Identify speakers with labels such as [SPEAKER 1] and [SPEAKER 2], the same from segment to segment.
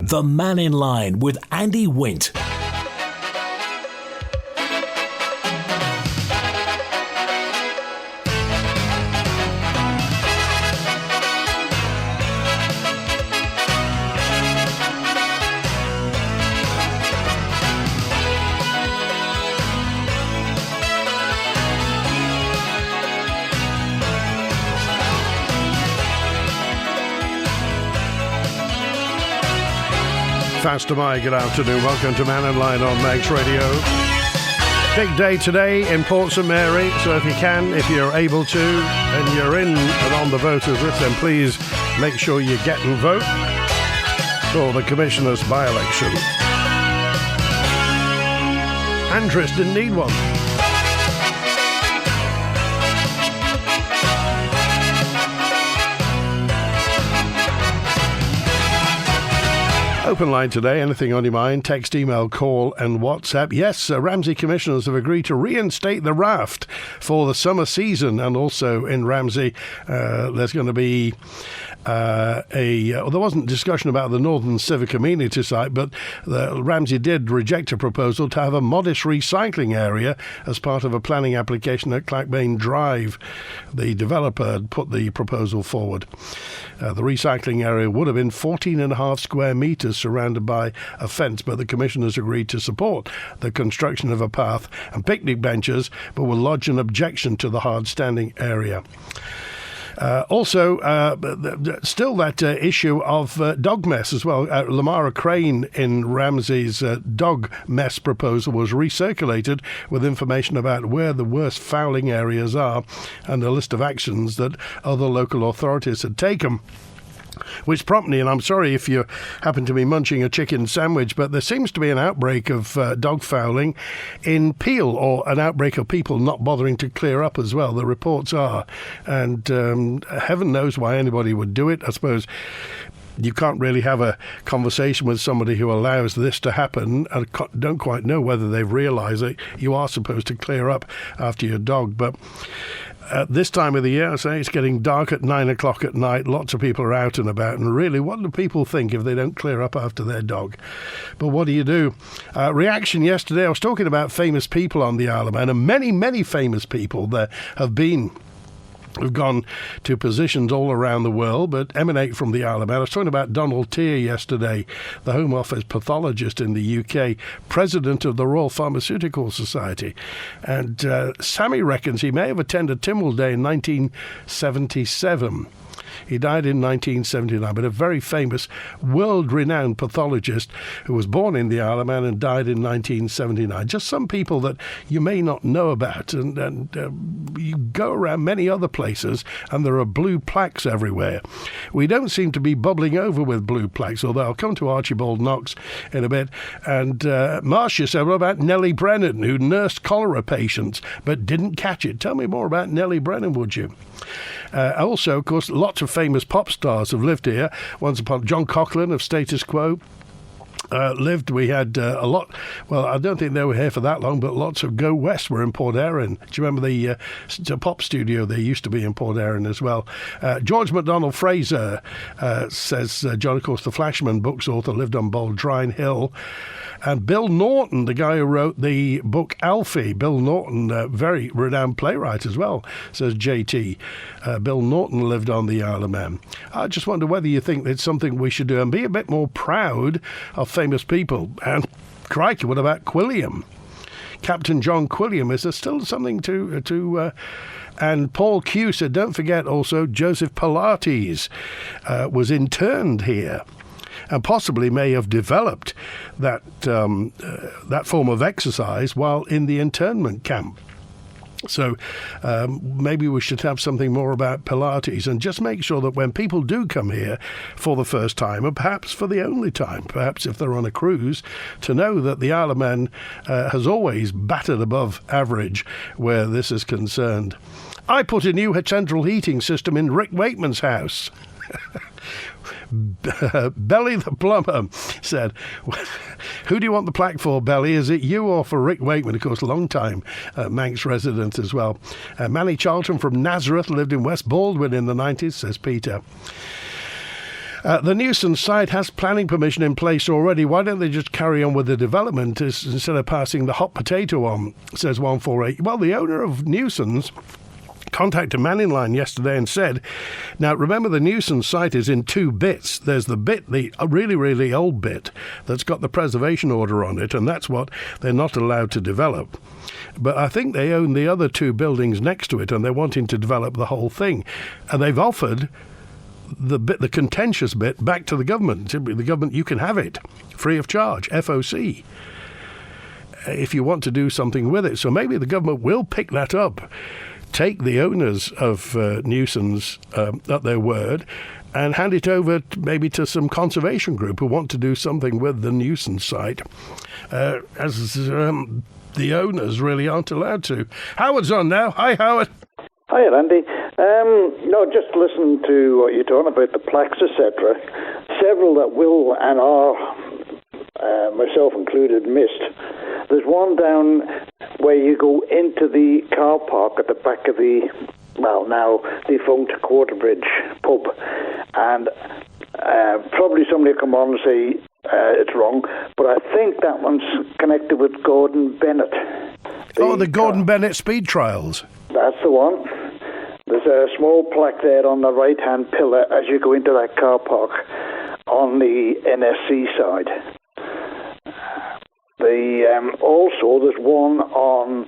[SPEAKER 1] The Mannin Line with Andy Wint.
[SPEAKER 2] Faster my good afternoon. Welcome to Mannin Line on Manx Radio. Big day today in Port St Mary, so if you can, if you're able to, and you're in and on the voters list, then please make sure you get and vote for the Commissioner's by-election. Andres didn't need one. Open line today, anything on your mind, text, email, call and WhatsApp. Yes, Ramsey commissioners have agreed to reinstate the raft for the summer season, and also in Ramsey there's going to be there wasn't discussion about the Northern Civic Amenity site, but Ramsey did reject a proposal to have a modest recycling area as part of a planning application at Clackbane Drive. The developer had put the proposal forward. The recycling area would have been 14.5 square metres surrounded by a fence, but the commissioners agreed to support the construction of a path and picnic benches, but will lodge an objection to the hard standing area. Still that issue of dog mess as well. Lamara Crane in Ramsey's dog mess proposal was recirculated with information about where the worst fouling areas are and a list of actions that other local authorities had taken. Which promptly, and I'm sorry if you happen to be munching a chicken sandwich, but there seems to be an outbreak of dog fouling in Peel, or an outbreak of people not bothering to clear up as well. The reports are. And heaven knows why anybody would do it. I suppose you can't really have a conversation with somebody who allows this to happen. I don't quite know whether they've realised that you are supposed to clear up after your dog. But at this time of the year, I say it's getting dark at 9 o'clock at night. Lots of people are out and about. And really, what do people think if they don't clear up after their dog? But what do you do? Reaction yesterday, I was talking about famous people on the Isle of Man, and many, many famous people there have gone to positions all around the world, but emanate from the Isle of Man. I was talking about Donald Tier yesterday, the Home Office pathologist in the UK, president of the Royal Pharmaceutical Society. And Sammy reckons he may have attended Tynwald Day in 1977. He died in 1979, but a very famous, world-renowned pathologist who was born in the Isle of Man and died in 1979. Just some people that you may not know about. And you go around many other places and there are blue plaques everywhere. We don't seem to be bubbling over with blue plaques, although I'll come to Archibald Knox in a bit. And Marcia said, what about Nellie Brennan, who nursed cholera patients but didn't catch it? Tell me more about Nellie Brennan, would you? Also, of course, lots of famous pop stars have lived here. Once upon John Coughlin of Status Quo lived. We had a lot. Well, I don't think they were here for that long, but lots of Go West were in Port Erin. Do you remember the pop studio? They used to be in Port Erin as well. George MacDonald Fraser says John, of course, the Flashman books author, lived on Baldrine Hill. And Bill Norton, the guy who wrote the book Alfie, Bill Norton, very renowned playwright as well, says JT. Bill Norton lived on the Isle of Man. I just wonder whether you think it's something we should do and be a bit more proud of famous people. And crikey, what about Quilliam? Captain John Quilliam, is there still something to and Paul Q said, don't forget also Joseph Pilates was interned here, and possibly may have developed that form of exercise while in the internment camp. So maybe we should have something more about Pilates, and just make sure that when people do come here for the first time, or perhaps for the only time, perhaps if they're on a cruise, to know that the Isle of Man has always battered above average where this is concerned. I put a new central heating system in Rick Wakeman's house. Belly the plumber said, who do you want the plaque for, Belly? Is it you or for Rick Wakeman? Of course, long-time Manx resident as well. Manny Charlton from Nazareth lived in West Baldwin in the 90s, says Peter. The nuisance site has planning permission in place already. Why don't they just carry on with the development instead of passing the hot potato on, says 148. Well, the owner of nuisance contacted Mannin Line yesterday and said, now remember the nuisance site is in two bits. There's the bit, the really, really old bit that's got the preservation order on it, and that's what they're not allowed to develop. But I think they own the other two buildings next to it, and they're wanting to develop the whole thing. And they've offered the contentious bit back to the government. Simply, the government, you can have it free of charge, FOC, if you want to do something with it. So maybe the government will pick that up, take the owners of nuisance at their word, and hand it over maybe to some conservation group who want to do something with the nuisance site, as the owners really aren't allowed to. Howard's on now. Hi, Howard.
[SPEAKER 3] Hi, Andy. No, just listen to what you're talking about, the plaques, etc. Several that will and are, myself included, missed. There's one down where you go into the car park at the back of the, well, now defunct Quarterbridge pub, and probably somebody will come on and say it's wrong, but I think that one's connected with Gordon Bennett.
[SPEAKER 2] The Gordon Bennett speed trials.
[SPEAKER 3] That's the one. There's a small plaque there on the right-hand pillar as you go into that car park on the NSC side. Also, there's one on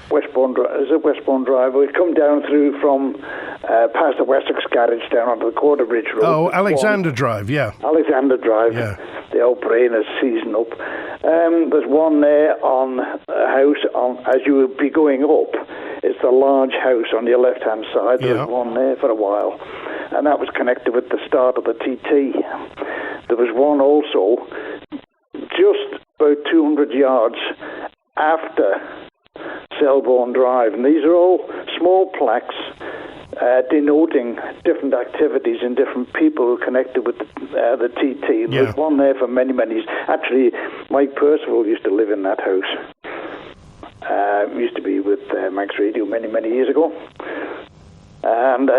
[SPEAKER 3] Westbourne. Is it Westbourne Drive? We come down through from past the Wessex garage down onto the Quarterbridge Road.
[SPEAKER 2] Oh, Alexander Drive, yeah.
[SPEAKER 3] Alexander Drive. Yeah. The old brain is season up. There's one there on a house as you would be going up. It's the large house on your left-hand side.
[SPEAKER 2] Yeah.
[SPEAKER 3] There's one there for a while. And that was connected with the start of the TT. There was one also just about 200 yards after Selborne Drive. And these are all small plaques denoting different activities and different people who are connected with the TT. There's one there for many, many years. Actually, Mike Percival used to live in that house. Used to be with Manx Radio many, many years ago. And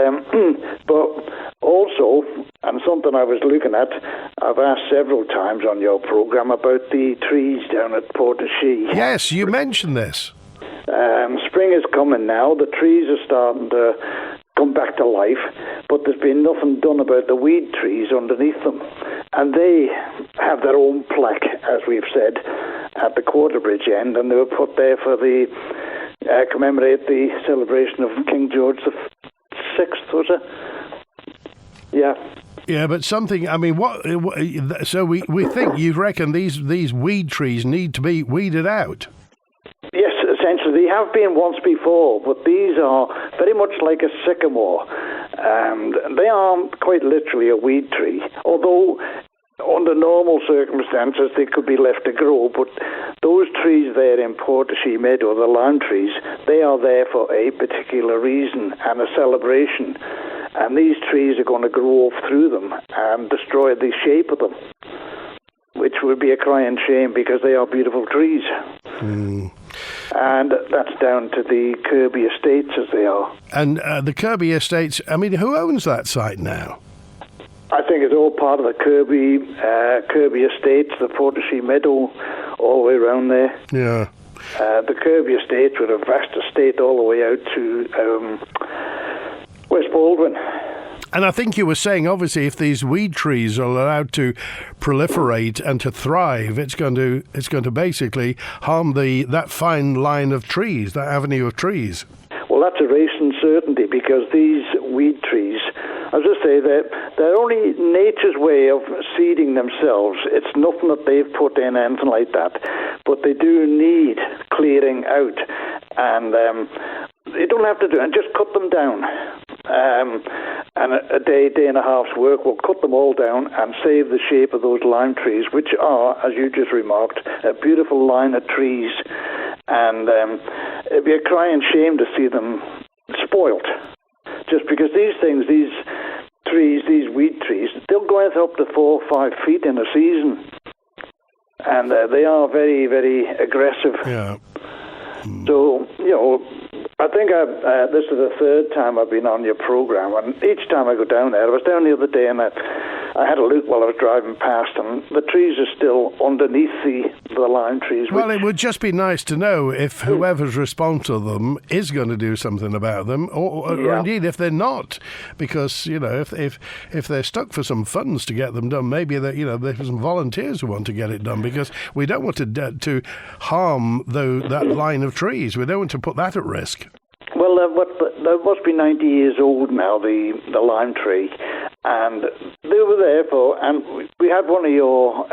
[SPEAKER 3] but also, and something I was looking at, I've asked several times on your programme about the trees down at Portashee.
[SPEAKER 2] Yes, you mentioned this.
[SPEAKER 3] Spring is coming now. The trees are starting to come back to life, but there's been nothing done about the weed trees underneath them. And they have their own plaque, as we've said, at the Quarterbridge end, and they were put there for the commemorate the celebration of King George VI, was it? Yeah.
[SPEAKER 2] Yeah, but something, I mean, so we think, you reckon these weed trees need to be weeded out?
[SPEAKER 3] Yes, essentially. They have been once before, but these are very much like a sycamore. They are quite literally a weed tree, although under normal circumstances they could be left to grow, but those trees there in Portashee Meadow, the lime trees, they are there for a particular reason and a celebration, and these trees are going to grow off through them and destroy the shape of them, which would be a crying shame because they are beautiful trees. And that's down to the Kirby Estates as they are. And
[SPEAKER 2] the Kirby Estates, I mean, who owns that site now?
[SPEAKER 3] I think it's all part of the Kirby Estates, the Portashee Meadow, all the way around there.
[SPEAKER 2] Yeah.
[SPEAKER 3] The Kirby Estates with a vast estate all the way out to West Baldwin.
[SPEAKER 2] And I think you were saying, obviously, if these weed trees are allowed to proliferate and to thrive, it's going to basically harm that fine line of trees, that avenue of trees.
[SPEAKER 3] Well, that's a racing certainty, because these weed trees, as I say, they're only nature's way of seeding themselves. It's nothing that they've put in, anything like that. But they do need clearing out. And you don't have to do it, and just cut them down. And a day and a half's work will cut them all down and save the shape of those lime trees, which are, as you just remarked, a beautiful line of trees. And it'd be a crying shame to see them spoilt. Just because these things, these trees, these weed trees, they'll go up to 4 or 5 feet in a season. And they are very, very aggressive.
[SPEAKER 2] Yeah.
[SPEAKER 3] So, I think this is the third time I've been on your program, and each time I go down there, I was down the other day and I had a look while I was driving past, and the trees are still underneath the lime trees.
[SPEAKER 2] Well, it would just be nice to know if whoever's responsible for them is going to do something about them, or indeed if they're not, because if they're stuck for some funds to get them done, maybe there's some volunteers who want to get it done, because we don't want to harm that line of trees. We don't want to put that at risk.
[SPEAKER 3] Well, they must be 90 years old now, the lime tree, and they were there and we had one of your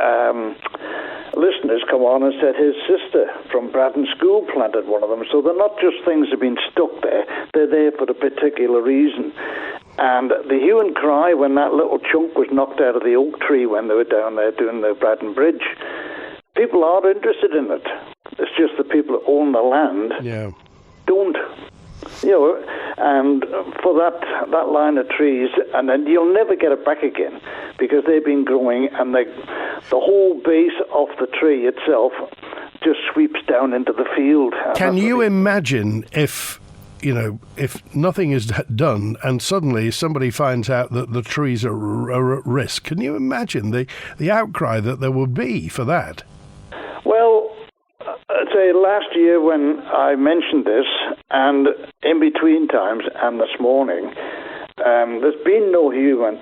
[SPEAKER 3] listeners come on and said his sister from Braddon School planted one of them, so they're not just things that have been stuck there, they're there for a particular reason. And the hue and cry when that little chunk was knocked out of the oak tree when they were down there doing the Braddon Bridge, people are interested in it. It's just the people that own the land don't. And for that line of trees, and then you'll never get it back again because they've been growing, and the whole base of the tree itself just sweeps down into the field.
[SPEAKER 2] Can you imagine if nothing is done and suddenly somebody finds out that the trees are at risk? Can you imagine the outcry that there would be for that?
[SPEAKER 3] Well, I'd say last year when I mentioned this, and in between times and this morning, there's been no hue and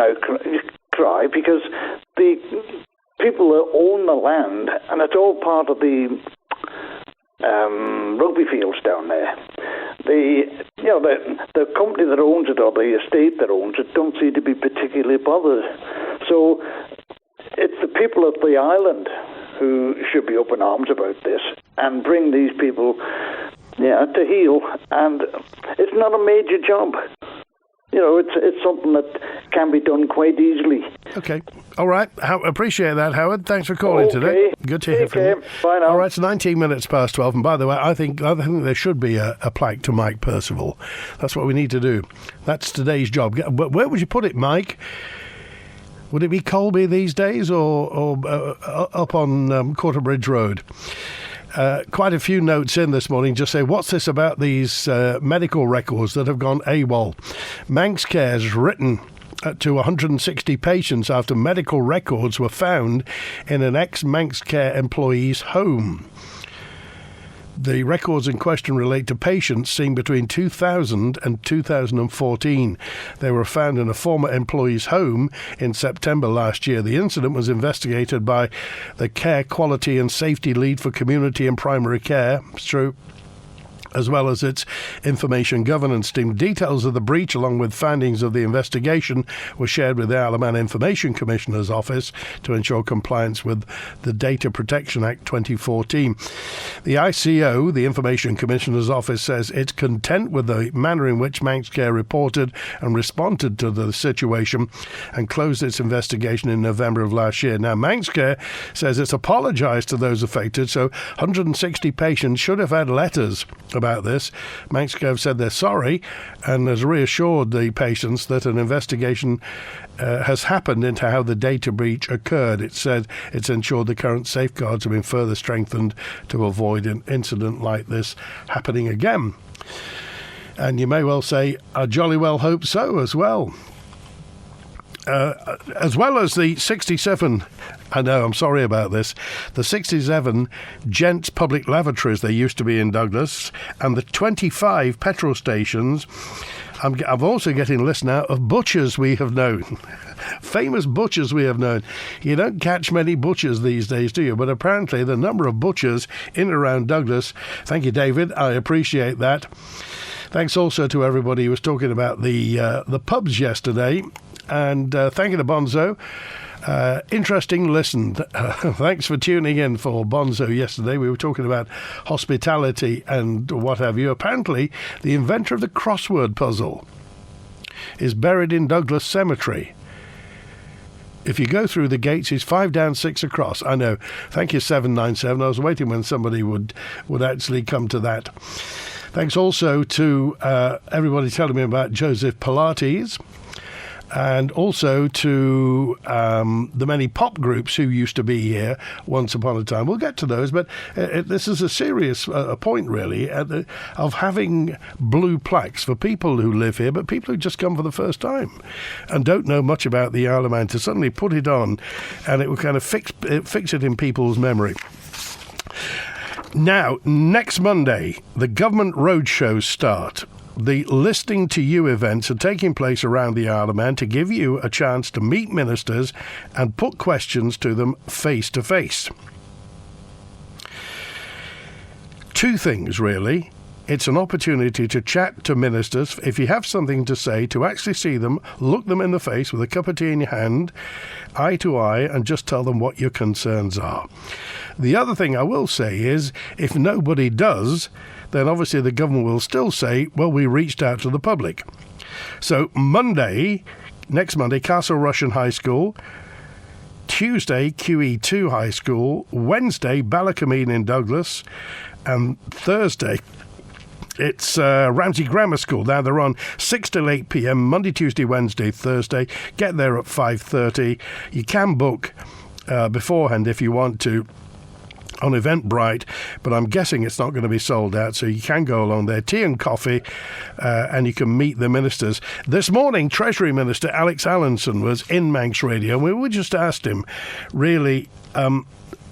[SPEAKER 3] outcry because the people that own the land, and it's all part of the rugby fields down there. The company that owns it or the estate that owns it don't seem to be particularly bothered. So it's the people of the island who should be up in arms about this and bring these people to heel. And it's not a major job. It's something that can be done quite easily.
[SPEAKER 2] Okay. All right. Appreciate that, Howard. Thanks for calling today. Good to hear from you.
[SPEAKER 3] Bye now.
[SPEAKER 2] All right, it's 19 minutes past 12. And by the way, I think there should be a plaque to Mike Percival. That's what we need to do. That's today's job. But where would you put it, Mike? Would it be Colby these days or up on Quarterbridge Road? Quite a few notes in this morning just say, what's this about these medical records that have gone AWOL? Manx Care has written to 160 patients after medical records were found in an ex-Manx Care employee's home. The records in question relate to patients seen between 2000 and 2014. They were found in a former employee's home in September last year. The incident was investigated by the Care Quality and Safety Lead for Community and Primary Care, as well as its information governance team. Details of the breach, along with findings of the investigation, were shared with the Isle of Man Information Commissioner's Office to ensure compliance with the Data Protection Act 2014. The ICO, the Information Commissioner's Office, says it's content with the manner in which Manx Care reported and responded to the situation and closed its investigation in November of last year. Now, Manx Care says it's apologised to those affected, so 160 patients should have had letters about this. Manx Care have said they're sorry and has reassured the patients that an investigation has happened into how the data breach occurred. It said it's ensured the current safeguards have been further strengthened to avoid an incident like this happening again. And you may well say, I jolly well hope so as well. As well as the 67, I know, I'm sorry about this, the 67 gents public lavatories they used to be in Douglas, and the 25 petrol stations. I'm also getting a list now of butchers we have known. Famous butchers we have known. You don't catch many butchers these days, do you? But apparently the number of butchers in and around Douglas, thank you, David, I appreciate that. Thanks also to everybody who was talking about the pubs yesterday. And thank you to Bonzo. Interesting listen. Thanks for tuning in for Bonzo yesterday. We were talking about hospitality and what have you. Apparently, the inventor of the crossword puzzle is buried in Douglas Cemetery. If you go through the gates, he's 5 down, 6 across. I know. Thank you, 797. I was waiting when somebody would actually come to that. Thanks also to everybody telling me about Joseph Pilates. and also to the many pop groups who used to be here once upon a time. We'll get to those, but this is a serious point, really, of having blue plaques for people who live here, but people who just come for the first time and don't know much about the Isle of Man, to suddenly put it on, and it will kind of fix it in people's memory. Now, next Monday, the government roadshows start. The Listening to You events are taking place around the Isle of Man to give you a chance to meet ministers and put questions to them face to face. Two things, really. It's an opportunity to chat to ministers. If you have something to say, to actually see them, look them in the face with a cup of tea in your hand, eye to eye, and just tell them what your concerns are. The other thing I will say is, if nobody does, then obviously the government will still say, well, we reached out to the public. So next Monday, Castle Rushen High School, Tuesday, QE2 High School, Wednesday, Ballacomine in Douglas, and Thursday, it's Ramsey Grammar School. Now they're on 6 till 8 p.m, Monday, Tuesday, Wednesday, Thursday. Get there at 5:30. You can book beforehand if you want to on Eventbrite, but I'm guessing it's not going to be sold out, so you can go along there. Tea and coffee, and you can meet the ministers. This morning, Treasury Minister Alex Allinson was in Manx Radio, and we just asked him, really,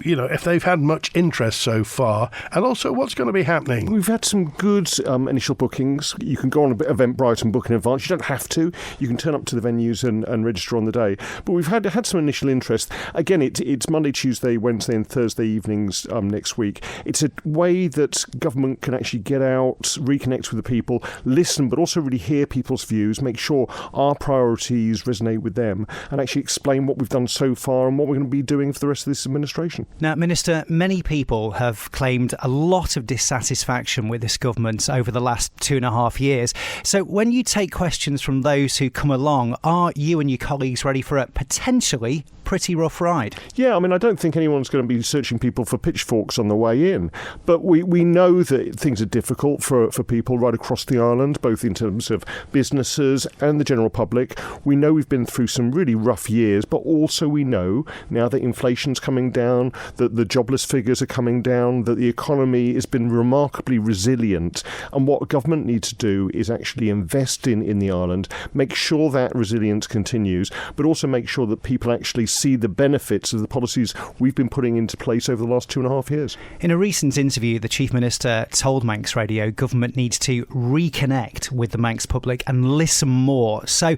[SPEAKER 2] if they've had much interest so far, and also what's going to be happening.
[SPEAKER 4] We've had some good initial bookings. You can go on Eventbrite and book in advance. You don't have to. You can turn up to the venues and register on the day. But we've had some initial interest. Again, it's Monday, Tuesday, Wednesday and Thursday evenings next week. It's a way that government can actually get out, reconnect with the people, listen, but also really hear people's views, make sure our priorities resonate with them, and actually explain what we've done so far and what we're going to be doing for the rest of this administration.
[SPEAKER 5] Now, Minister, many people have claimed a lot of dissatisfaction with this government over the last 2.5 years. So when you take questions from those who come along, are you and your colleagues ready for a potentially pretty rough ride?
[SPEAKER 4] Yeah, I don't think anyone's going to be searching people for pitchforks on the way in. But we know that things are difficult for people right across the island, both in terms of businesses and the general public. We know we've been through some really rough years, but also we know now that inflation's coming down, that the jobless figures are coming down, that the economy has been remarkably resilient. And what government needs to do is actually invest in the island, make sure that resilience continues, but also make sure that people actually see the benefits of the policies we've been putting into place over the last 2.5 years.
[SPEAKER 5] In a recent interview, the Chief Minister told Manx Radio government needs to reconnect with the Manx public and listen more. So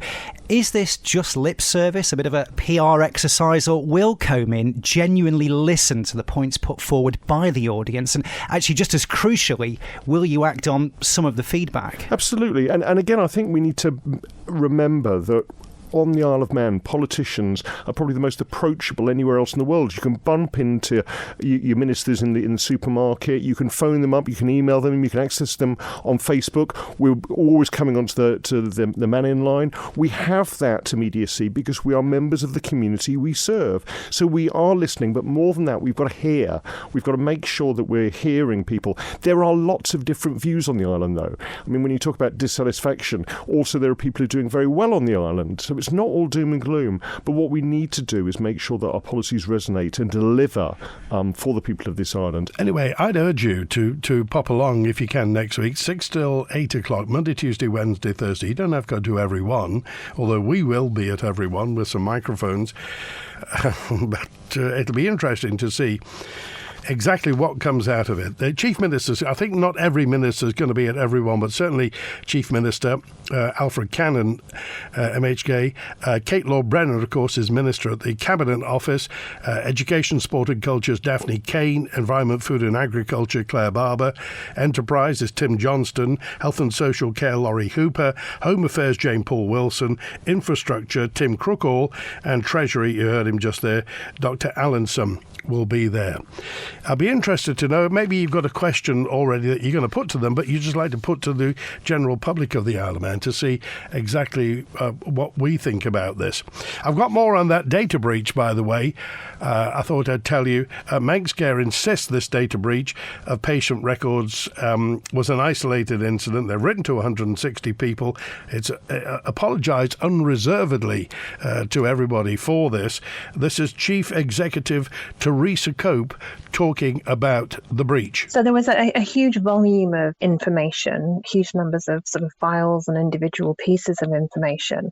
[SPEAKER 5] is this just lip service, a bit of a PR exercise, or will COMIN genuinely listen to the points put forward by the audience? And actually, just as crucially, will you act on some of the feedback?
[SPEAKER 4] Absolutely. And again, I think we need to remember that on the Isle of Man, politicians are probably the most approachable anywhere else in the world. You can bump into your ministers in the supermarket, you can phone them up, you can email them, you can access them on Facebook. We're always coming onto the Mannin Line. We have that immediacy because we are members of the community we serve. So we are listening, but more than that, we've got to hear. We've got to make sure that we're hearing people. There are lots of different views on the island, though. When you talk about dissatisfaction, also there are people who are doing very well on the island. So it's not all doom and gloom, but what we need to do is make sure that our policies resonate and deliver for the people of this island.
[SPEAKER 2] Anyway, I'd urge you to pop along if you can next week, 6 till 8 o'clock, Monday, Tuesday, Wednesday, Thursday. You don't have to go to every one, although we will be at every one with some microphones. But it'll be interesting to see exactly what comes out of it. The Chief Ministers, I think not every minister is going to be at every one, but certainly Chief Minister Alfred Cannon, MHK, Kate Law-Brennan, of course, is Minister at the Cabinet Office, Education, Sport and Culture's Daphne Kane, Environment, Food and Agriculture, Claire Barber, Enterprise is Tim Johnston, Health and Social Care, Laurie Hooper, Home Affairs, Jane Paul Wilson, Infrastructure, Tim Crookall, and Treasury, you heard him just there, Dr. Allinson will be there. I'd be interested to know, maybe you've got a question already that you're going to put to them, but you just like to put to the general public of the Isle of Man to see exactly what we think about this. I've got more on that data breach, by the way. I thought I'd tell you. Manx Care insists this data breach of patient records was an isolated incident. They've written to 160 people. It's apologised unreservedly to everybody for this. This is Chief Executive Teresa Cope talking about the breach.
[SPEAKER 6] So there was a huge volume of information, huge numbers of sort of files and individual pieces of information,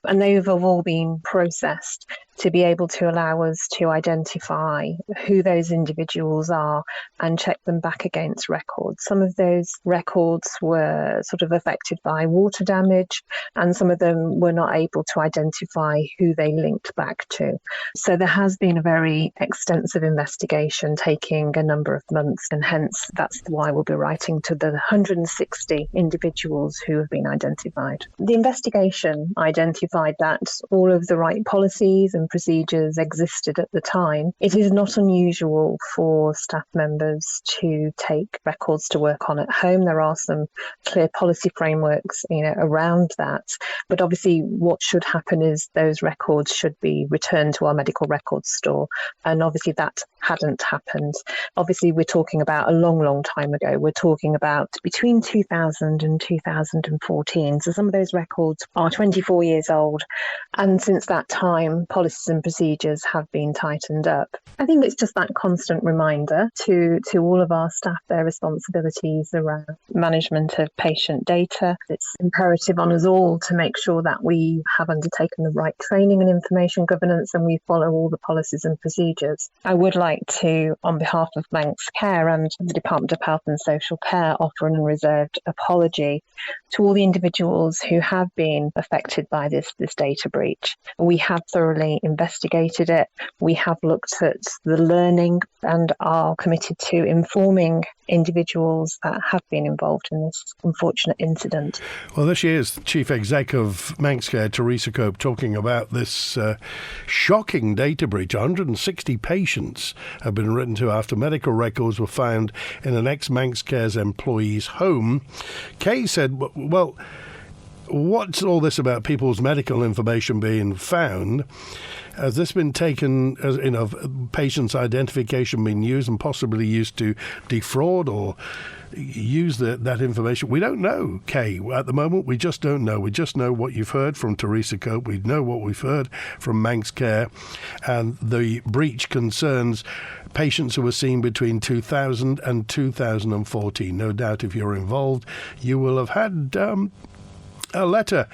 [SPEAKER 6] and they've all been processed to be able to allow us to identify who those individuals are and check them back against records. Some of those records were sort of affected by water damage, and some of them were not able to identify who they linked back to. So there has been a very extensive investigation taking a number of months, and hence that's why we'll be writing to the 160 individuals who have been identified. The investigation identified that all of the right policies and procedures existed at the time. It is not unusual for staff members to take records to work on at home. There are some clear policy frameworks, around that. But obviously what should happen is those records should be returned to our medical records store. And obviously that hadn't happened. Obviously we're talking about a long, long time ago. We're talking about between 2000 and 2014. So some of those records are 24 years old. And since that time, policies and procedures have been tightened up. I think it's just that constant reminder to all of our staff, their responsibilities around management of patient data. It's imperative on us all to make sure that we have undertaken the right training and information governance, and we follow all the policies and procedures. I would like to, on behalf of Manx Care and the Department of Health and Social Care, offer an unreserved apology to all the individuals who have been affected by this data breach. We have thoroughly investigated it. We have looked at the learning and are committed to informing individuals that have been involved in this unfortunate incident.
[SPEAKER 2] Well, this is Chief Exec of Manx Care, Teresa Cope, talking about this shocking data breach. 160 patients have been written to after medical records were found in an ex-Manx Care's employee's home. Kay said, well, what's all this about people's medical information being found? Has this been taken, as patients' identification being used and possibly used to defraud or use that information? We don't know, Kay. At the moment, we just don't know. We just know what you've heard from Teresa Cope. We know what we've heard from Manx Care. And the breach concerns patients who were seen between 2000 and 2014. No doubt if you're involved, you will have had a letter.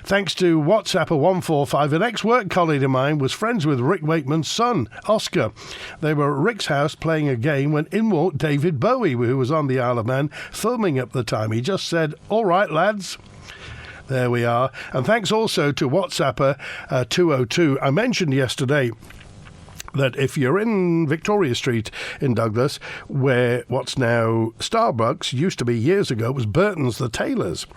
[SPEAKER 2] Thanks to WhatsApper 145, an ex-work colleague of mine was friends with Rick Wakeman's son, Oscar. They were at Rick's house playing a game when in walked David Bowie, who was on the Isle of Man, filming at the time. He just said, "All right, lads." There we are. And thanks also to WhatsApper 202. I mentioned yesterday that if you're in Victoria Street in Douglas, where what's now Starbucks, used to be years ago, was Burton's the Tailors.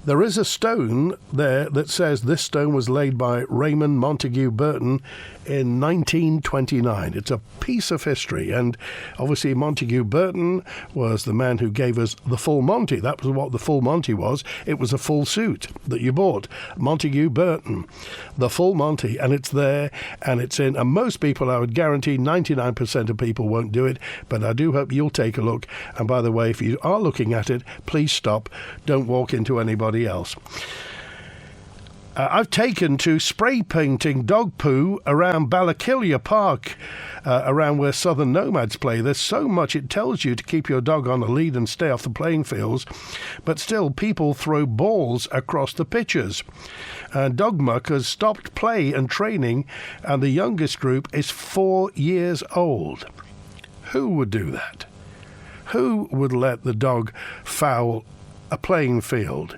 [SPEAKER 2] There is a stone there that says this stone was laid by Raymond Montague Burton in 1929. It's a piece of history, and obviously Montague Burton was the man who gave us the full Monty. That was what the full Monty was. It was a full suit that you bought. Montague Burton, the full Monty, and it's there, and it's in. And most people, I would guarantee 99% of people won't do it, but I do hope you'll take a look. And by the way, if you are looking at it, please stop. Don't walk into anybody else. I've taken to spray painting dog poo around Ballakilya Park, around where Southern Nomads play. There's so much it tells you to keep your dog on a lead and stay off the playing fields, but still people throw balls across the pitches. Dog muck has stopped play and training, and the youngest group is 4 years old. Who would do that? Who would let the dog foul a playing field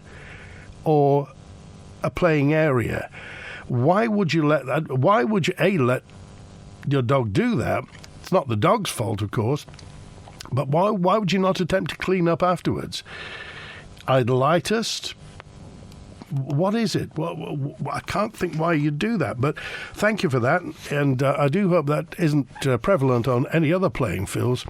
[SPEAKER 2] or a playing area? Why would you let that? Why would you let your dog do that? It's not the dog's fault, of course, but why would you not attempt to clean up afterwards? Idolitis, What is it? I can't think why you'd do that, but thank you for that, and I do hope that isn't prevalent on any other playing fields.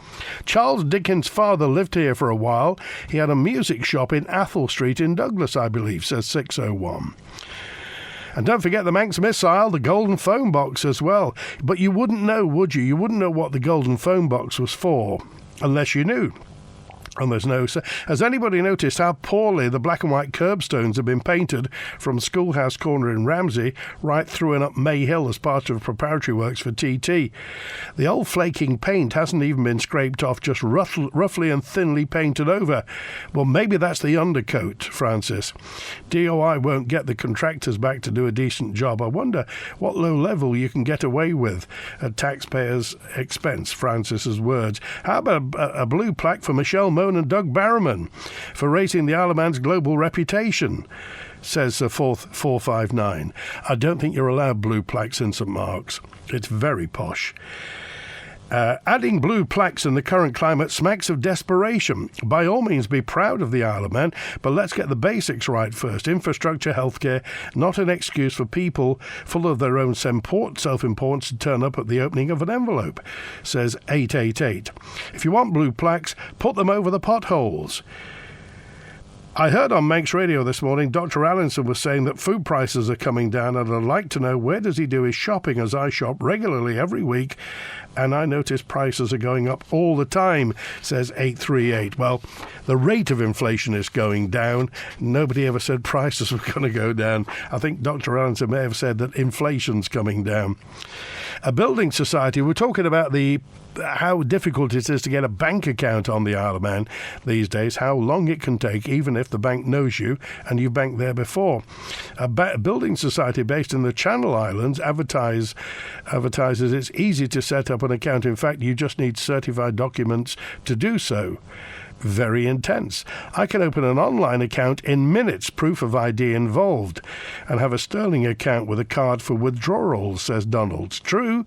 [SPEAKER 2] Charles Dickens' father lived here for a while. He had a music shop in Athol Street in Douglas, I believe, says 601. And don't forget the Manx missile, the golden phone box as well. But you wouldn't know, would you? You wouldn't know what the golden phone box was for unless you knew. And there's no... Has anybody noticed how poorly the black and white curbstones have been painted from Schoolhouse Corner in Ramsey right through and up May Hill as part of preparatory works for TT? The old flaking paint hasn't even been scraped off, just roughly and thinly painted over. Well, maybe that's the undercoat, Francis. DOI won't get the contractors back to do a decent job. I wonder what low level you can get away with at taxpayers' expense, Francis's words. How about a blue plaque for Michelle and Doug Barrowman for raising the Isle of Man's global reputation, says 459. I don't think you're allowed blue plaques in St Mark's. It's very posh. Adding blue plaques in the current climate smacks of desperation. By all means, be proud of the Isle of Man, but let's get the basics right first. Infrastructure, healthcare, not an excuse for people full of their own self-importance to turn up at the opening of an envelope, says 888. If you want blue plaques, put them over the potholes. I heard on Manx Radio this morning Dr. Allinson was saying that food prices are coming down, and I'd like to know, where does he do his shopping, as I shop regularly every week, and I notice prices are going up all the time, says 838. Well, the rate of inflation is going down. Nobody ever said prices were going to go down. I think Dr. Allinson may have said that inflation's coming down. A building society, we're talking about how difficult it is to get a bank account on the Isle of Man these days, how long it can take, even if the bank knows you and you've banked there before. A building society based in the Channel Islands advertises it's easy to set up an account. In fact, you just need certified documents to do so. Very intense. I can open an online account in minutes, proof of ID involved, and have a sterling account with a card for withdrawals, says Donald. True.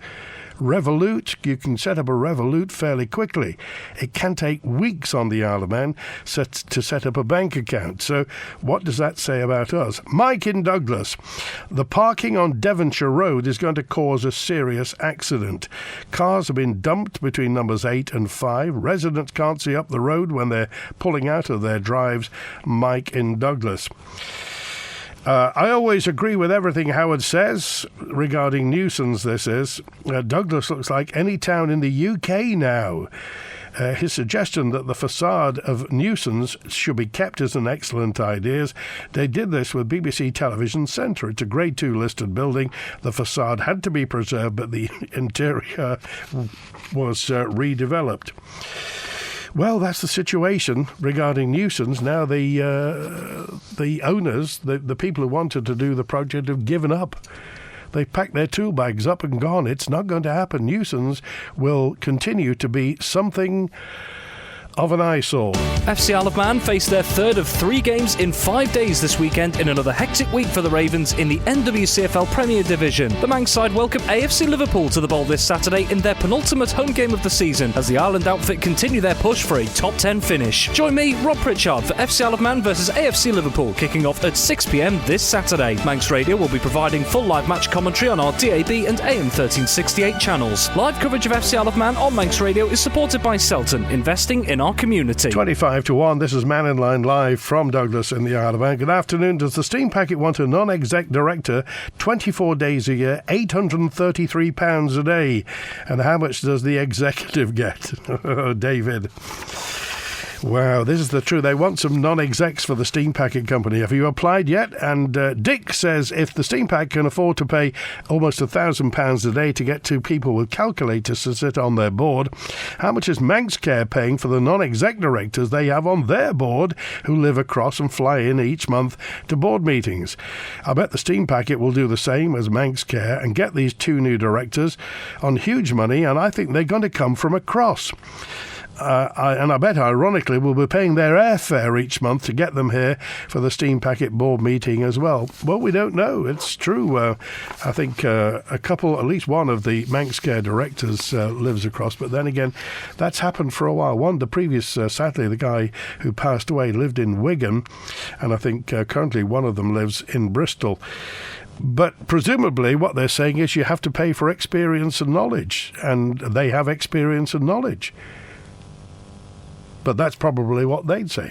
[SPEAKER 2] Revolut, you can set up a Revolut fairly quickly. It can take weeks on the Isle of Man to set up a bank account. So what does that say about us? Mike in Douglas. The parking on Devonshire Road is going to cause a serious accident. Cars have been dumped between numbers 8 and 5. Residents can't see up the road when they're pulling out of their drives. Mike in Douglas. I always agree with everything Howard says regarding nuisance, this is. Douglas looks like any town in the UK now. His suggestion that the facade of nuisance should be kept is an excellent idea. They did this with BBC Television Centre. It's a Grade 2 listed building. The facade had to be preserved, but the interior was redeveloped. Well, that's the situation regarding nuisance. Now the owners, the people who wanted to do the project, have given up. They've packed their tool bags up and gone. It's not going to happen. Nuisance will continue to be something of an eyesore.
[SPEAKER 7] FC Isle of Man face their third of 3 games in 5 days this weekend in another hectic week for the Ravens in the NWCFL Premier Division. The Manx side welcome AFC Liverpool to the Bowl this Saturday in their penultimate home game of the season as the Ireland outfit continue their push for a top 10 finish. Join me, Rob Pritchard, for FC Isle of Man versus AFC Liverpool, kicking off at 6 p.m. this Saturday. Manx Radio will be providing full live match commentary on our DAB and AM 1368 channels. Live coverage of FC Isle of Man on Manx Radio is supported by Selton, investing in our community.
[SPEAKER 2] 25-1, this is Mannin Line live from Douglas in the Isle of Man. Good afternoon. Does the Steam Packet want a non-exec director 24 days a year, £833 a day? And how much does the executive get? Oh, David. Wow, this is the truth. They want some non-execs for the Steam Packet company. Have you applied yet? And Dick says if the Steam Packet can afford to pay almost £1,000 a day to get 2 people with calculators to sit on their board, how much is Manx Care paying for the non-exec directors they have on their board who live across and fly in each month to board meetings? I bet the Steam Packet will do the same as Manx Care and get these 2 new directors on huge money, and I think they're going to come from across. and I bet, ironically, we'll be paying their airfare each month to get them here for the Steam Packet board meeting as well. Well, we don't know. It's true. I think a couple, at least one of the Manx Care directors lives across, but then again, that's happened for a while. The previous, sadly, the guy who passed away lived in Wigan, and I think currently one of them lives in Bristol. But presumably what they're saying is you have to pay for experience and knowledge, and they have experience and knowledge. But that's probably what they'd say.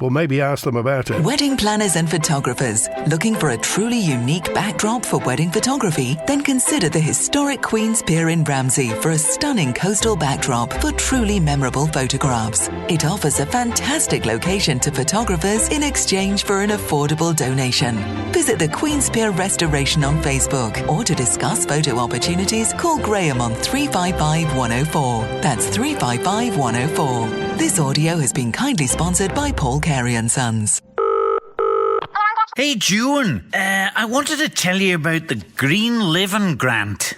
[SPEAKER 2] Well, maybe ask them about it.
[SPEAKER 8] Wedding planners and photographers looking for a truly unique backdrop for wedding photography? Then consider the historic Queen's Pier in Ramsey for a stunning coastal backdrop for truly memorable photographs. It offers a fantastic location to photographers in exchange for an affordable donation. Visit the Queen's Pier Restoration on Facebook, or to discuss photo opportunities, call Graham on 355 104. That's 355 104. This audio has been kindly sponsored by Paul Carey & Sons.
[SPEAKER 9] Hey June, I wanted to tell you about the Green Living Grant.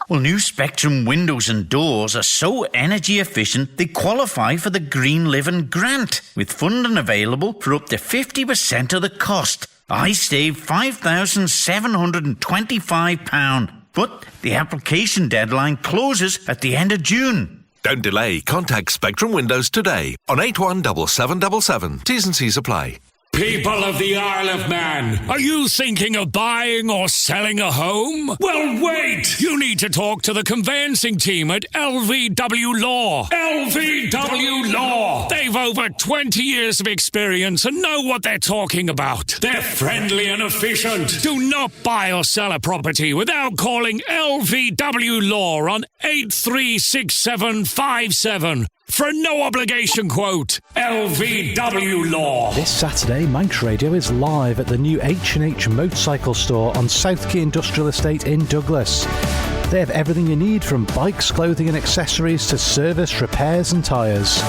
[SPEAKER 9] Well, new Spectrum windows and doors are so energy efficient they qualify for the Green Living Grant, with funding available for up to 50% of the cost. I saved £5,725, but the application deadline closes at the end of June.
[SPEAKER 10] Don't delay. Contact Spectrum Windows today on 817777. T's and C's apply.
[SPEAKER 11] People of the Isle of Man, are you thinking of buying or selling a home? Well, wait! You need to talk to the conveyancing team at LVW Law. LVW Law! They've over 20 years of experience and know what they're talking about. They're friendly and efficient. Do not buy or sell a property without calling LVW Law on 836757. For a no-obligation quote, LVW Law.
[SPEAKER 7] This Saturday, Manx Radio is live at the new H&H Motorcycle Store on South Quay Industrial Estate in Douglas. They have everything you need from bikes, clothing and accessories to service, repairs and tyres.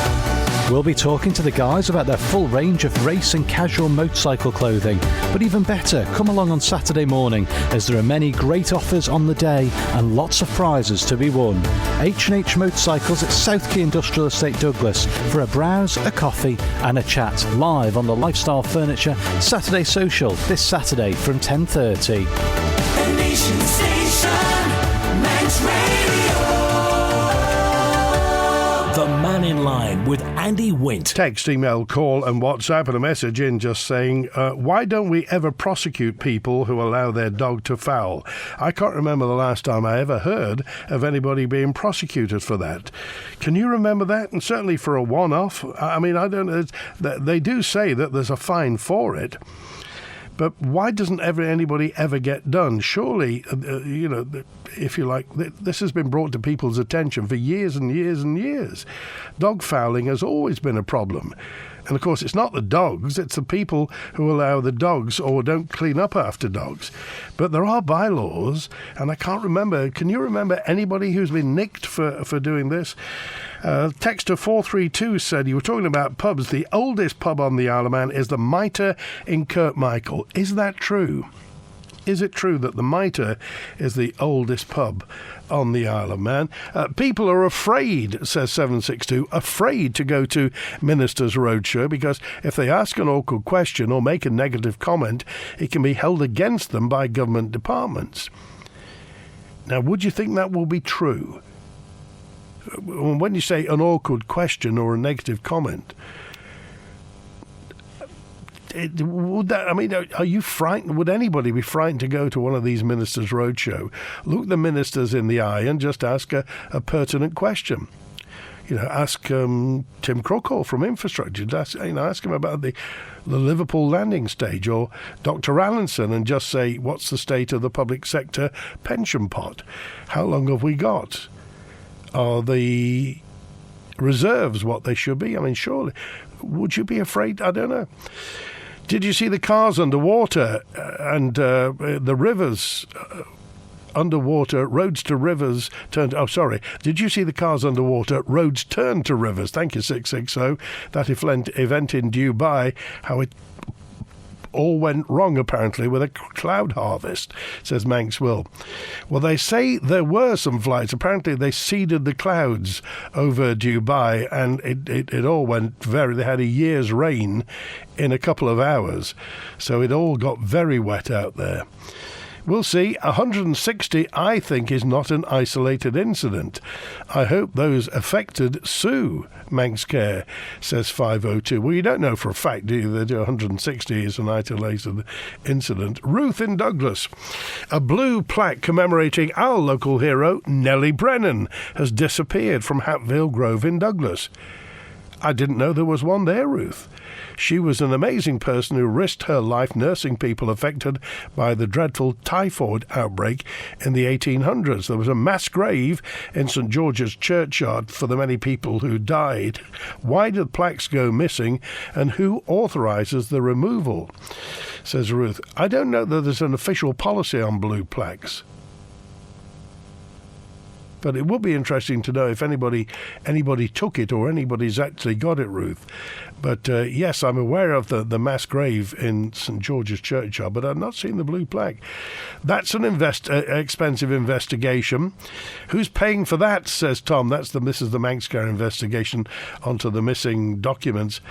[SPEAKER 7] We'll be talking to the guys about their full range of race and casual motorcycle clothing. But even better, come along on Saturday morning, as there are many great offers on the day and lots of prizes to be won. H&H Motorcycles at South Quay Industrial Estate Douglas for a browse, a coffee and a chat, live on the Lifestyle Furniture Saturday Social this Saturday from 10:30.
[SPEAKER 12] The Nation Station, Manx Radio.
[SPEAKER 1] The Mannin Line with Andy Wint.
[SPEAKER 2] Text, email, call and WhatsApp, and a message in just saying, why don't we ever prosecute people who allow their dog to foul? I can't remember the last time I ever heard of anybody being prosecuted for that. Can you remember that? And certainly for a one-off. I mean, I don't know. They do say that there's a fine for it. But why doesn't anybody ever get done? Surely, if you like, this has been brought to people's attention for years and years and years. Dog fouling has always been a problem. And of course, it's not the dogs, it's the people who allow the dogs or don't clean up after dogs. But there are bylaws, and I can't remember. Can you remember anybody who's been nicked for doing this? Texter 432 said, you were talking about pubs. The oldest pub on the Isle of Man is the Mitre in Kirkmichael. Is that true? Is it true that the Mitre is the oldest pub on the Isle of Man? People are afraid, says 762, afraid to go to Minister's Roadshow because if they ask an awkward question or make a negative comment, it can be held against them by government departments. Now, would you think that will be true? When you say an awkward question or a negative comment, are you frightened? Would anybody be frightened to go to one of these ministers' roadshow, look the ministers in the eye and just ask a pertinent question? Ask Tim Crookall from Infrastructure. Ask him about the Liverpool landing stage, or Dr. Allinson, and just say, what's the state of the public sector pension pot? How long have we got? Are the reserves what they should be? I mean, surely. Would you be afraid? I don't know. Did you see the cars underwater and the rivers underwater, roads to rivers turned... Oh, sorry. Did you see the cars underwater, roads turned to rivers? Thank you, 660. That event in Dubai, how it all went wrong apparently with a cloud harvest, says Manx Will. Well, they say there were some flights. Apparently they seeded the clouds over Dubai, and it all went they had a year's rain in a couple of hours, so it all got very wet out there. We'll see. 160, I think, is not an isolated incident. I hope those affected sue Manx Care, says 502. Well, you don't know for a fact, do you, that 160 is an isolated incident. Ruth in Douglas. A blue plaque commemorating our local hero, Nellie Brennan, has disappeared from Hatfield Grove in Douglas. I didn't know there was one there, Ruth. She was an amazing person who risked her life nursing people affected by the dreadful typhoid outbreak in the 1800s. There was a mass grave in St George's Churchyard for the many people who died. Why did plaques go missing, and who authorises the removal? Says Ruth. I don't know that there's an official policy on blue plaques. But it would be interesting to know if anybody took it or anybody's actually got it, Ruth. But yes, I'm aware of the mass grave in St George's Churchyard, but I've not seen the blue plaque. That's an expensive investigation. Who's paying for that, says Tom. This is the Manx Care investigation onto the missing documents.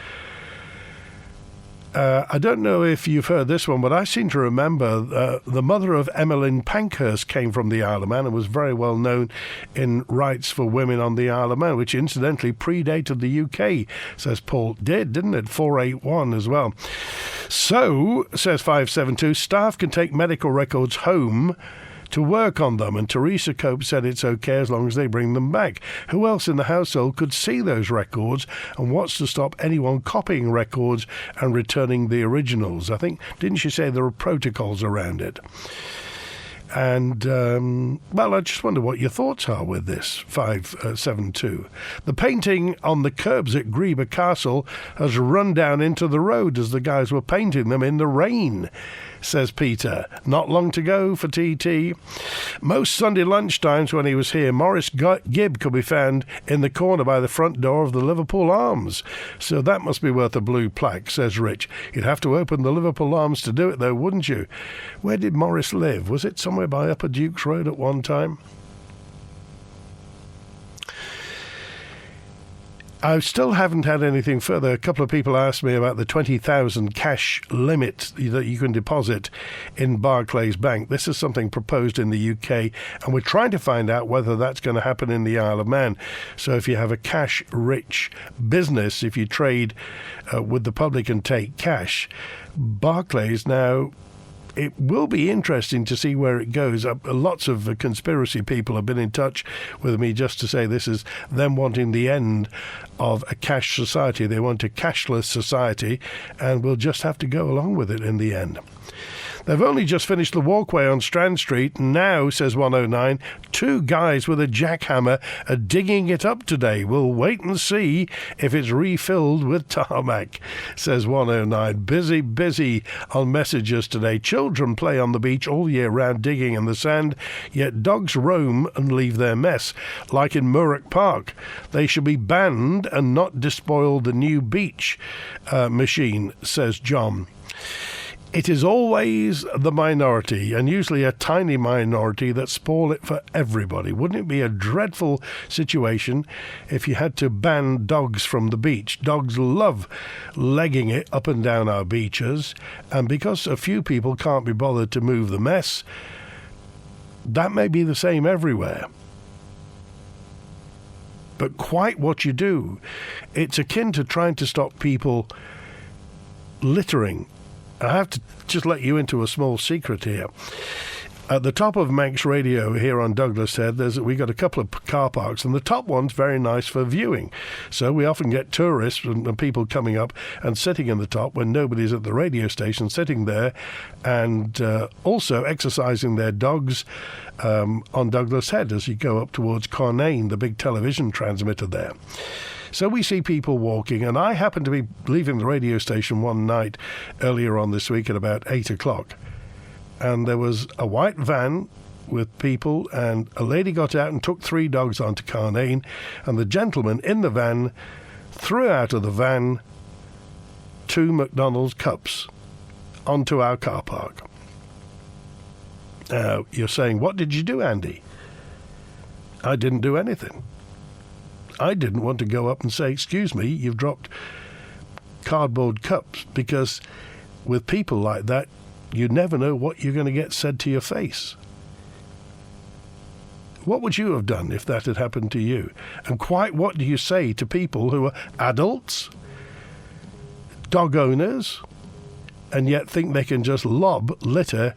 [SPEAKER 2] I don't know if you've heard this one, but I seem to remember the mother of Emmeline Pankhurst came from the Isle of Man and was very well known in rights for women on the Isle of Man, which incidentally predated the UK, says Paul. Didn't it? 481 as well. So, says 572, staff can take medical records home to work on them, and Teresa Cope said it's okay as long as they bring them back. Who else in the household could see those records, and what's to stop anyone copying records and returning the originals? I think, didn't she say there are protocols around it? And, well, I just wonder what your thoughts are with this, 572. The painting on the curbs at Greba Castle has run down into the road as the guys were painting them in the rain, says Peter. Not long to go for TT. Most Sunday lunchtimes when he was here, Morris Gibb could be found in the corner by the front door of the Liverpool Arms. So that must be worth a blue plaque, says Rich. You'd have to open the Liverpool Arms to do it, though, wouldn't you? Where did Morris live? Was it somewhere by Upper Dukes Road at one time? I still haven't had anything further. A couple of people asked me about the 20,000 cash limit that you can deposit in Barclays Bank. This is something proposed in the UK, and we're trying to find out whether that's going to happen in the Isle of Man. So if you have a cash-rich business, if you trade with the public and take cash, Barclays now... It will be interesting to see where it goes. Lots of conspiracy people have been in touch with me just to say this is them wanting the end of a cash society. They want a cashless society, and we'll just have to go along with it in the end. They've only just finished the walkway on Strand Street. Now, says 109, 2 guys with a jackhammer are digging it up today. We'll wait and see if it's refilled with tarmac, says 109. Busy on messages today. Children play on the beach all year round digging in the sand, yet dogs roam and leave their mess, like in Murrock Park. They should be banned and not despoil the new beach machine, says John. It is always the minority, and usually a tiny minority, that spoil it for everybody. Wouldn't it be a dreadful situation if you had to ban dogs from the beach? Dogs love legging it up and down our beaches, and because a few people can't be bothered to move the mess, that may be the same everywhere. But quite what you do, it's akin to trying to stop people littering. I have to just let you into a small secret here. At the top of Manx Radio here on Douglas Head, we got a couple of car parks, and the top one's very nice for viewing. So we often get tourists and people coming up and sitting in the top when nobody's at the radio station, sitting there and also exercising their dogs on Douglas Head as you go up towards Cornane, the big television transmitter there. So we see people walking, and I happened to be leaving the radio station one night earlier on this week at about 8 o'clock. And there was a white van with people, and a lady got out and took 3 dogs onto Carnane, and the gentleman in the van threw out of the van 2 McDonald's cups. onto our car park. You're saying, what did you do, Andy? I didn't do anything. I didn't want to go up and say, excuse me, you've dropped cardboard cups, because with people like that, you never know what you're going to get said to your face. What would you have done if that had happened to you? And quite what do you say to people who are adults, dog owners, and yet think they can just lob litter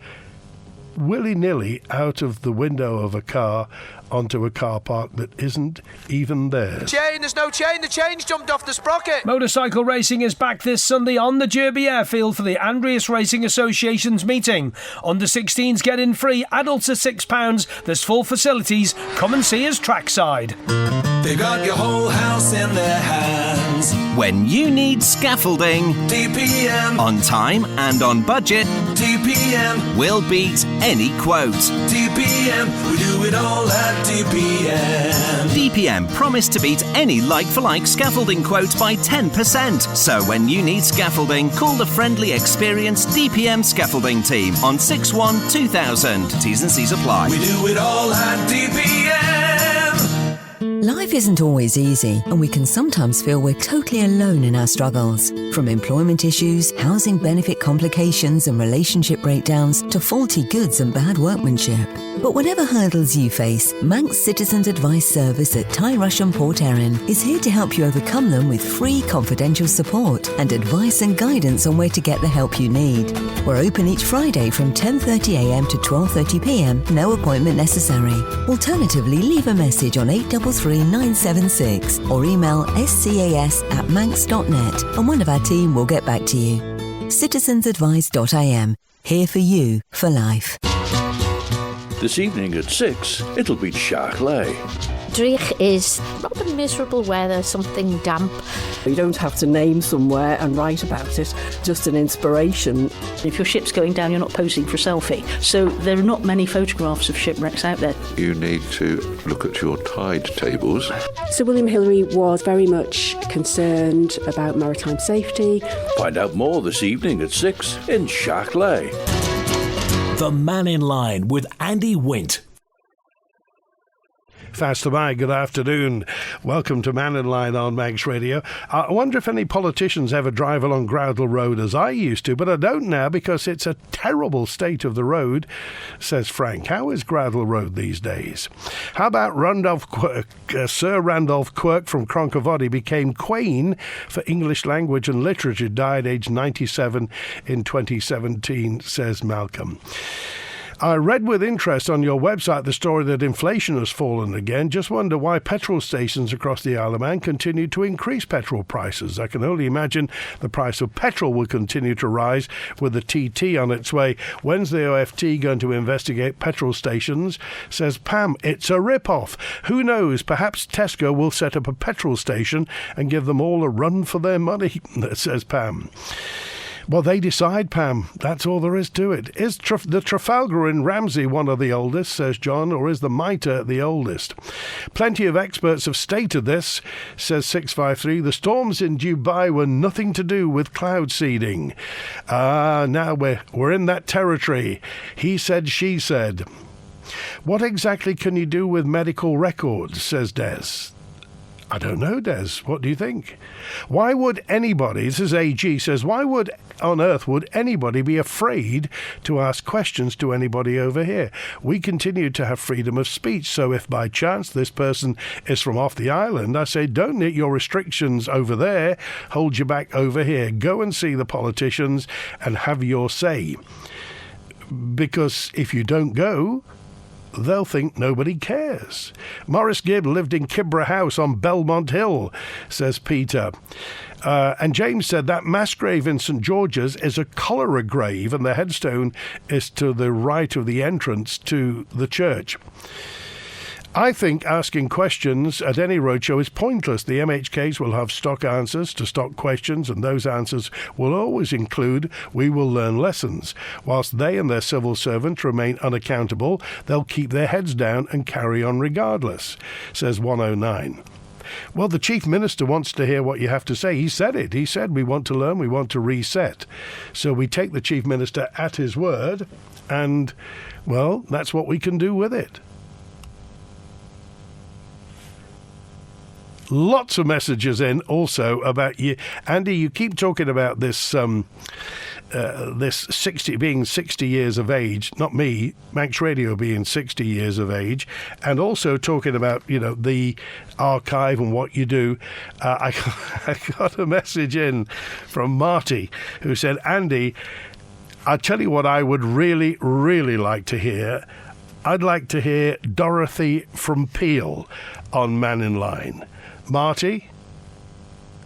[SPEAKER 2] willy-nilly out of the window of a car onto a car park that isn't even theirs?
[SPEAKER 13] Chain, there's no chain. The chain's jumped off the sprocket.
[SPEAKER 14] Motorcycle racing is back this Sunday on the Derby Airfield for the Andreas Racing Association's meeting. Under 16s get in free, adults are £6. There's full facilities. Come and see us trackside.
[SPEAKER 12] They've got your whole house in their hands.
[SPEAKER 15] When you need scaffolding,
[SPEAKER 12] DPM.
[SPEAKER 15] On time and on budget,
[SPEAKER 12] DPM.
[SPEAKER 15] We'll beat any quote.
[SPEAKER 12] DPM. We do it all at DPM.
[SPEAKER 15] DPM promise to beat any like-for-like scaffolding quote by 10%. So when you need scaffolding, call the friendly, experienced DPM scaffolding team on 612000. T's and C's apply.
[SPEAKER 12] We do it all at DPM.
[SPEAKER 16] Life isn't always easy, and we can sometimes feel we're totally alone in our struggles. From employment issues, housing benefit complications and relationship breakdowns, to faulty goods and bad workmanship. But whatever hurdles you face, Manx Citizens Advice Service at Tyrush and Port Erin is here to help you overcome them with free confidential support and advice and guidance on where to get the help you need. We're open each Friday from 10:30am to 12:30pm, no appointment necessary. Alternatively, leave a message on 833976 or email scas@manx.net and one of our team will get back to you. citizensadvice.im, here for you for life.
[SPEAKER 17] This evening at 6, it'll be Shark Lay.
[SPEAKER 18] Dreich is rather miserable weather, something damp.
[SPEAKER 19] You don't have to name somewhere and write about it, just an inspiration.
[SPEAKER 20] If your ship's going down, you're not posing for a selfie. So there are not many photographs of shipwrecks out there.
[SPEAKER 17] You need to look at your tide tables.
[SPEAKER 21] Sir William Hillary was very much concerned about maritime safety.
[SPEAKER 17] Find out more this evening at 6 in Shark Lay.
[SPEAKER 1] The Mannin Line with Andy Wint.
[SPEAKER 2] Faster by, good afternoon. Welcome to Mannin Line on Manx Radio. I wonder if any politicians ever drive along Groudle Road as I used to, but I don't now because it's a terrible state of the road, says Frank. How is Groudle Road these days? How about Sir Randolph Quirk from Cronkovody became Queen for English language and literature, died aged 97 in 2017, says Malcolm. I read with interest on your website the story that inflation has fallen again. Just wonder why petrol stations across the Isle of Man continue to increase petrol prices. I can only imagine the price of petrol will continue to rise with the TT on its way. When's the OFT going to investigate petrol stations? Says Pam. It's a rip-off. Who knows? Perhaps Tesco will set up a petrol station and give them all a run for their money, says Pam. Well, they decide, Pam. That's all there is to it. Is the Trafalgar in Ramsey one of the oldest, says John, or is the Mitre the oldest? Plenty of experts have stated this, says 653. The storms in Dubai were nothing to do with cloud seeding. Now we're in that territory. He said, she said. What exactly can you do with medical records, says Des. I don't know, Des. What do you think? Why would anybody, this is AG, says, why on earth would anybody be afraid to ask questions to anybody over here? We continue to have freedom of speech, so if by chance this person is from off the island, I say, don't let your restrictions over there hold you back over here. Go and see the politicians and have your say. Because if you don't go, they'll think nobody cares. Morris Gibb lived in Kibra House on Belmont Hill, says Peter. And James said that mass grave in St George's is a cholera grave and the headstone is to the right of the entrance to the church. I think asking questions at any roadshow is pointless. The MHKs will have stock answers to stock questions, and those answers will always include, we will learn lessons. Whilst they and their civil servants remain unaccountable, they'll keep their heads down and carry on regardless, says 109. Well, the Chief Minister wants to hear what you have to say. He said it. He said, we want to learn, we want to reset. So we take the Chief Minister at his word, and, well, that's what we can do with it. Lots of messages in also about you. Andy, you keep talking about this this 60 being 60 years of age, not me, Manx Radio being 60 years of age, and also talking about, you know, the archive and what you do. I got a message in from Marty who said, Andy, I'll tell you what I would really, really like to hear. I'd like to hear Dorothy from Peel on Mannin Line. Marty,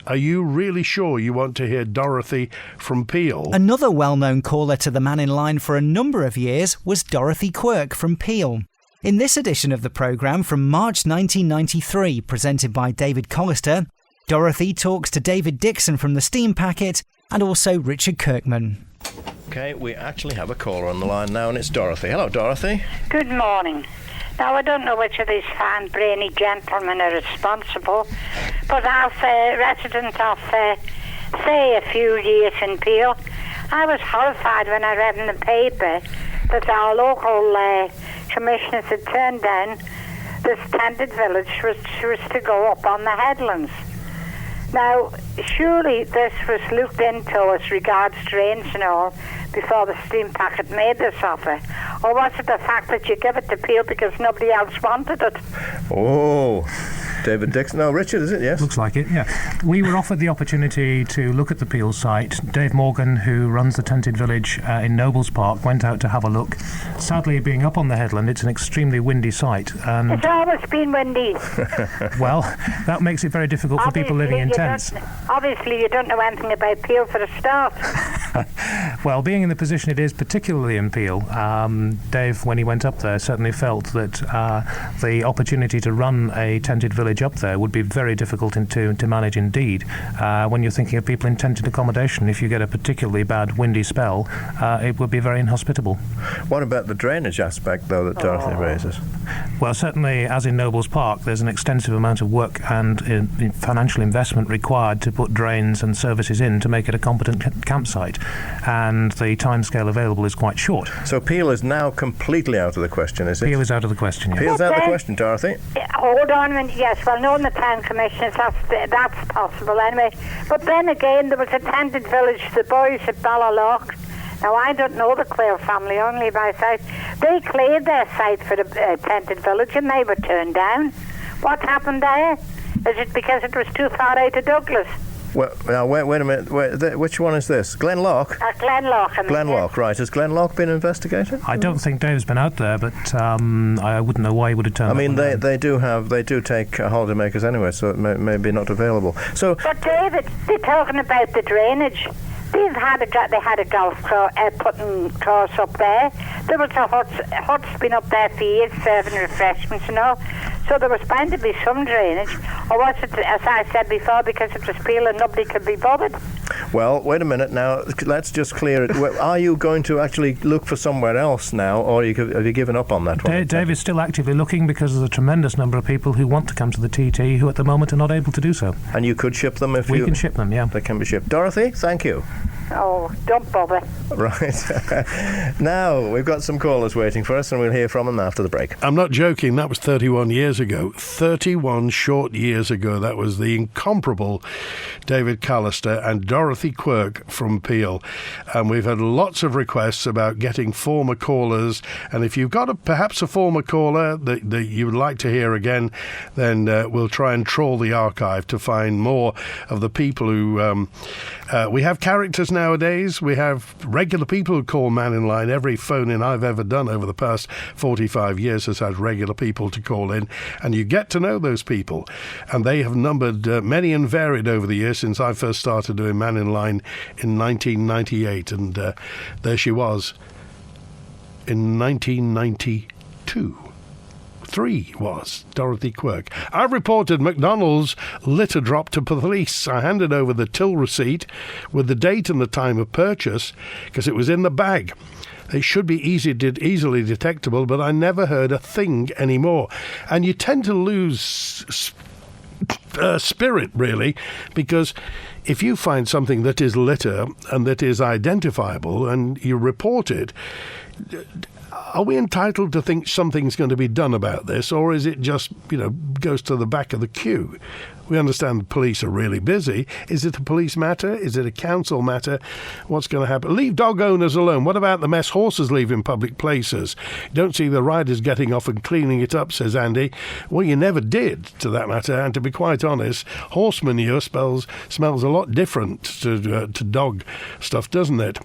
[SPEAKER 2] are you really sure you want to hear Dorothy from Peel?
[SPEAKER 5] Another well-known caller to the Mannin Line for a number of years was Dorothy Quirk from Peel. In this edition of the programme from March 1993, presented by David Collister, Dorothy talks to David Dixon from the Steam Packet and also Richard Kirkman.
[SPEAKER 3] OK, we actually have a caller on the line now, and it's Dorothy. Hello, Dorothy.
[SPEAKER 22] Good morning. Now, I don't know which of these fine, brainy gentlemen are responsible, but as a resident of, say, a few years in Peel, I was horrified when I read in the paper that our local commissioners had turned down this tented village was to go up on the headlands. Now, surely this was looked into as regards drains and all before the Steam Packet made this offer? Or was it the fact that you give it to Peel because nobody else wanted it?
[SPEAKER 3] Oh, David Dixon. No, Richard, is it? Yes.
[SPEAKER 23] Looks like it, yeah. We were offered the opportunity to look at the Peel site. Dave Morgan, who runs the tented village in Nobles Park, went out to have a look. Sadly, being up on the headland, it's an extremely windy site. And
[SPEAKER 22] it's always been windy.
[SPEAKER 23] Well, that makes it very difficult for people living in tents.
[SPEAKER 22] Obviously, you don't know anything about Peel for a start.
[SPEAKER 23] Well, being in the position it is, particularly in Peel, Dave, when he went up there, certainly felt that the opportunity to run a tented village up there would be very difficult to manage indeed. When you're thinking of people in tented accommodation, if you get a particularly bad windy spell, it would be very inhospitable.
[SPEAKER 3] What about the drainage aspect, though, that Dorothy raises?
[SPEAKER 23] Well, certainly, as in Nobles Park, there's an extensive amount of work and financial investment required to put drains and services in to make it a competent campsite, and the timescale available is quite short.
[SPEAKER 3] So Peel is now completely out of the question, is it?
[SPEAKER 23] Peel is out of the question, yes.
[SPEAKER 3] Peel's out of the question, Dorothy.
[SPEAKER 22] Hold on a minute, yes. Well, knowing the town commissioners, that's possible anyway. But then again, there was a tented village, the boys at Ballarloch. Now, I don't know the Quayle family, only by sight. They cleared their site for the tented village and they were turned down. What happened there? Is it because it was too far out of Douglas?
[SPEAKER 3] Well, now, wait a minute. Which one is this? Glenloch?
[SPEAKER 22] Glenloch.
[SPEAKER 3] Glenloch, right. Has Glenloch been investigated?
[SPEAKER 23] I don't think Dave's been out there, but I wouldn't know why he would have turned.
[SPEAKER 3] I mean, they do take holidaymakers anyway, so it may be not available. So,
[SPEAKER 22] but David, they're talking about the drainage. They had a golf course, putting course up there. There was a hut's been up there for years, serving refreshments and all. So there was bound to be some drainage. Or was it, as I said before, because it was Peel and nobody could be bothered?
[SPEAKER 3] Well, wait a minute now. Let's just clear it. Are you going to actually look for somewhere else now, or have you given up on that one?
[SPEAKER 23] Dave is still actively looking because there's a tremendous number of people who want to come to the TT who at the moment are not able to do so.
[SPEAKER 3] And you could ship them if
[SPEAKER 23] we can ship them, yeah.
[SPEAKER 3] They can be shipped. Dorothy, thank you.
[SPEAKER 22] Oh, don't bother.
[SPEAKER 3] Right. Now, we've got some callers waiting for us, and we'll hear from them after the break.
[SPEAKER 2] I'm not joking. That was 31 years ago. 31 short years ago. That was the incomparable David Callister and Dorothy Quirk from Peel. And we've had lots of requests about getting former callers. And if you've got perhaps a former caller that you would like to hear again, then we'll try and trawl the archive to find more of the people who... we have characters nowadays. We have regular people who call Mannin Line. Every phone-in I've ever done over the past 45 years has had regular people to call in, and you get to know those people. And they have numbered many and varied over the years since I first started doing Mannin Line in 1998, and there she was in 1992. 3 was Dorothy Quirk. I reported McDonald's litter drop to police. I handed over the till receipt with the date and the time of purchase because it was in the bag. It should be easily detectable, but I never heard a thing anymore. And you tend to lose spirit, really, because if you find something that is litter and that is identifiable and you report it, are we entitled to think something's going to be done about this, or is it just, goes to the back of the queue? We understand the police are really busy. Is it a police matter? Is it a council matter? What's going to happen? Leave dog owners alone. What about the mess horses leave in public places? Don't see the riders getting off and cleaning it up, says Andy. Well, you never did, to that matter. And to be quite honest, horse manure smells a lot different to dog stuff, doesn't it?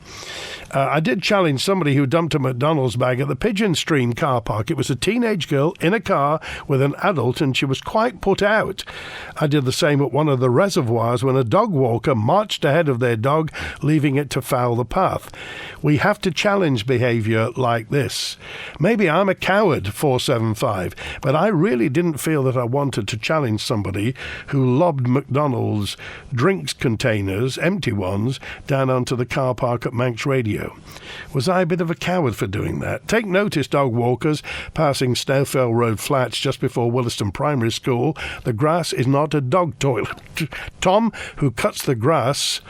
[SPEAKER 2] I did challenge somebody who dumped a McDonald's bag at the Pigeon Stream car park. It was a teenage girl in a car with an adult, and she was quite put out. I did the same at one of the reservoirs when a dog walker marched ahead of their dog, leaving it to foul the path. We have to challenge behaviour like this. Maybe I'm a coward, 475, but I really didn't feel that I wanted to challenge somebody who lobbed McDonald's drinks containers, empty ones, down onto the car park at Manx Radio. Was I a bit of a coward for doing that? Take notice, dog walkers passing Snowfell Road flats just before Williston Primary School. The grass is not a dog toilet. Tom, who cuts the grass,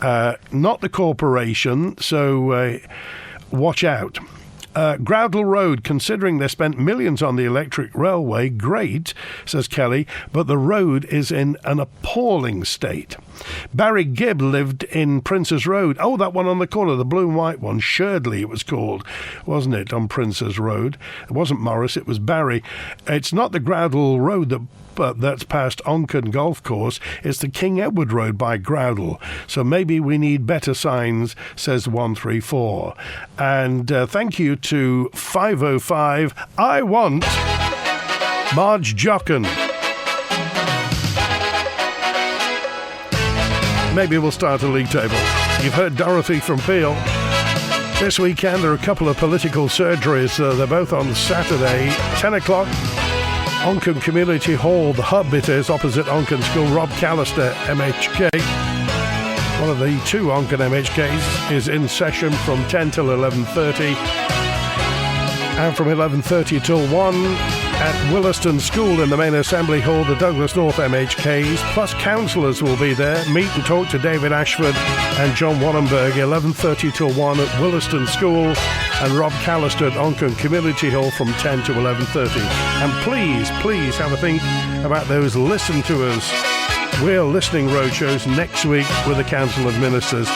[SPEAKER 2] not the corporation, so watch out. Groudle Road, considering they spent millions on the electric railway, great, says Kelly, but the road is in an appalling state. Barry Gibb lived in Prince's Road. Oh, that one on the corner, the blue and white one, Sherdley it was called, wasn't it, on Prince's Road? It wasn't Morris, it was Barry. It's not the Groudle Road that's past Onken Golf Course. It's the King Edward Road by Groudle. So maybe we need better signs, says 134. And thank you to 505. I want Marge Jocken. Maybe we'll start a league table. You've heard Dorothy from Peel. This weekend there are a couple of political surgeries. They're both on Saturday, 10 o'clock. Onken Community Hall, the hub it is, opposite Onken School. Rob Callister, MHK. One of the two Onken MHKs is in session from 10 till 11:30. And from 11:30 till 1 at Williston School in the main assembly hall, the Douglas North MHKs, plus councillors will be there. Meet and talk to David Ashford and John Wallenberg, 11:30 till 1 at Williston School, and Rob Callister at Onken Community Hall from 10 to 11:30. And please have a think about those listen to us. We're listening roadshows next week with the Council of Ministers.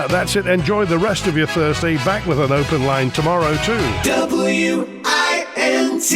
[SPEAKER 2] That's it. Enjoy the rest of your Thursday. Back with an open line tomorrow too.
[SPEAKER 12] WINT